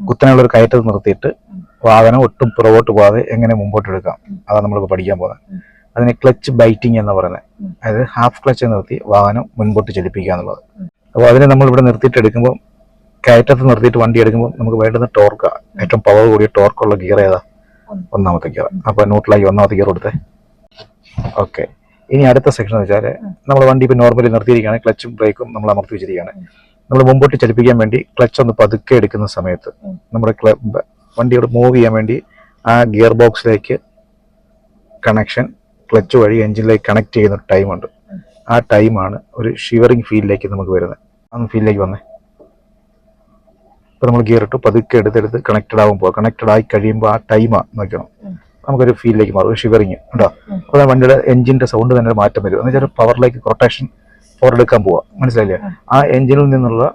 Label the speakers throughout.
Speaker 1: കുത്തനെയുള്ള ഒരു കയറ്റത്ത് നിർത്തിയിട്ട് വാഹനം ഒട്ടും പുറകോട്ട് പോകാതെ എങ്ങനെ മുമ്പോട്ട് എടുക്കാം, അതാണ് നമ്മളിപ്പോൾ പഠിക്കാൻ പോകുന്നത്. അതിന് ക്ലച്ച് ബൈറ്റിംഗ് എന്ന് പറയുന്നത്, അതായത് ഹാഫ് ക്ലച്ച് നിർത്തി വാഹനം മുൻപോട്ട് ചലിപ്പിക്കുക എന്നുള്ളത്. അപ്പോൾ അതിനെ നമ്മളിവിടെ നിർത്തിയിട്ട് എടുക്കുമ്പോൾ, കയറ്റത്ത് നിർത്തിയിട്ട് വണ്ടി എടുക്കുമ്പോൾ നമുക്ക് വേണ്ടുന്ന ടോർക്ക്, ഏറ്റവും പവർ കൂടിയ ടോർക്കുള്ള ഗിയർ ഏതാ? ഒന്നാമത്തെ ഗിയർ. അപ്പോൾ ന്യൂട്രലായി ഒന്നാമത്തെ ഗിയർ കൊടുത്തേ. ഓക്കെ, ഇനി അടുത്ത സെക്ഷൻ എന്ന് വെച്ചാൽ നമ്മൾ വണ്ടി ഇപ്പോൾ നോർമലി നിർത്തിയിരിക്കുകയാണ്, ക്ലച്ചും ബ്രേക്കും നമ്മൾ അമർത്തി വെച്ചിരിക്കുകയാണ്. നമ്മൾ മുമ്പോട്ട് ചലിപ്പിക്കാൻ വേണ്ടി ക്ലച്ച് ഒന്ന് പതുക്കെ എടുക്കുന്ന സമയത്ത് നമ്മുടെ വണ്ടിയോട് മൂവ് ചെയ്യാൻ വേണ്ടി ആ ഗിയർ ബോക്സിലേക്ക് കണക്ഷൻ ക്ലച്ച് വഴി എഞ്ചിനിലേക്ക് കണക്ട് ചെയ്യുന്ന ടൈമുണ്ട്. ആ ടൈമാണ് ഒരു ഷിവറിങ് ഫീലിലേക്ക് നമുക്ക് വരുന്നത്. ആ ഫീലിലേക്ക് വന്നേ. ഇപ്പോൾ നമ്മൾ ഗിയർ ഇട്ട് പതുക്കെ എടുത്തെടുത്ത് കണക്റ്റഡ് ആകുമ്പോൾ, കണക്റ്റഡ് ആയി കഴിയുമ്പോൾ ആ ടൈമാണ് നോക്കണം, നമുക്കൊരു ഫീലിലേക്ക് മാറും, ഒരു ഷിവറിങ് ഉണ്ടോ. അപ്പോൾ വണ്ടിയുടെ എഞ്ചിൻ്റെ സൗണ്ട് തന്നെ ഒരു മാറ്റം വരും. എന്ന് വെച്ചാൽ പവറിലേക്ക് റൊട്ടേഷൻ ഫോർവേഡ് എടുക്കാൻ പോവുക, മനസ്സിലായില്ലേ? ആ എഞ്ചിനിൽ നിന്നുള്ള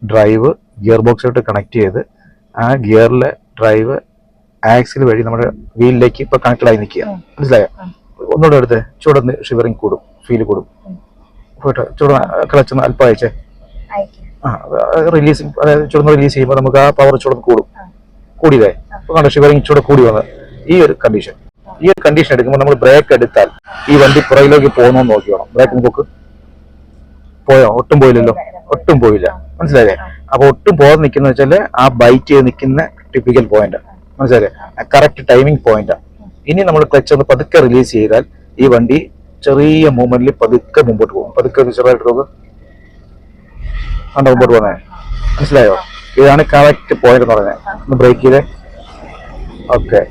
Speaker 1: ഡ്രൈവ് ഗിയർ ബോക്സിലോട്ട് കണക്ട് ചെയ്ത് ആ ഗിയറിലെ ഡ്രൈവ് ആക്സിൽ വഴി നമ്മുടെ വീലിലേക്ക് ഇപ്പോൾ കണക്റ്റഡ് ആയി നിൽക്കുക, മനസ്സിലായോ? ഒന്നുകൂടെ എടുത്ത് ചൂടൊന്ന് ഷിവറിങ് കൂടും, ഫീൽ കൂടും. പോയിട്ട് ചൂട് ക്ലച്ചൊന്ന് അല്പം അയച്ചേ. റിലീസിങ്, അതായത് ചൂടൊന്ന് റിലീസ് ചെയ്യുമ്പോൾ നമുക്ക് ആ പവർ ചൂടൊന്ന് കൂടും. കൂടിയതേ ഇപ്പോൾ കണ്ട ഷിവറിങ് ചൂടെ കൂടി വന്നത്. ഈ ഒരു കണ്ടീഷൻ എടുക്കുമ്പോൾ നമ്മൾ ബ്രേക്ക് എടുത്താൽ ഈ വണ്ടി പുറകിലേക്ക് പോകുന്നോന്ന് നോക്കി വേണം. ബ്രേക്കിന് പോക്ക് പോയോ? ഒട്ടും പോയില്ലല്ലോ, ഒട്ടും പോയില്ല, മനസ്സിലായില്ലേ? അപ്പൊ ഒട്ടും പോകാതെ നിൽക്കുന്ന വെച്ചാൽ ആ ബൈറ്റ് ചെയ്ത് നിൽക്കുന്ന ടിപ്പിക്കൽ പോയിന്റ്, മനസ്സിലായില്ലേ? Correct timing point. ഇനി നമ്മൾ ക്ലച്ച് ഒന്ന് പതുക്കെ റിലീസ് ചെയ്താൽ ഈ വണ്ടി ചെറിയ മൂവ്മെന്റിൽ പതുക്കെ മുമ്പോട്ട് പോകും. പതുക്കെ ചെറുതായിട്ട് പോകും, കണ്ടോ മുമ്പോട്ട് പോകുന്നത്, മനസ്സിലായോ? ഇതാണ് കറക്റ്റ് പോയിന്റ് എന്ന് പറയുന്നത്. ഒന്ന് ബ്രേക്ക് ചെയ്തേ. ഓക്കെ,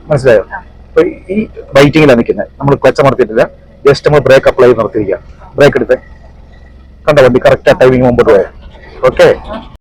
Speaker 1: മനസ്സിലായോ? അപ്പൊ ഈ ബൈറ്റിങ്ങിലാണ് നിൽക്കുന്നത്, നമ്മൾ ക്ലച്ച് അമർത്തിയിട്ടില്ല, ജസ്റ്റ് നമ്മൾ ബ്രേക്ക് അപ്ലൈ ചെയ്ത് നിർത്തിയിരിക്കുക. ബ്രേക്ക് എടുത്ത് കണ്ട വണ്ടി കറക്റ്റ് ആ ടൈമിങ് മുമ്പോട്ട് പോയത്. ഓക്കെ.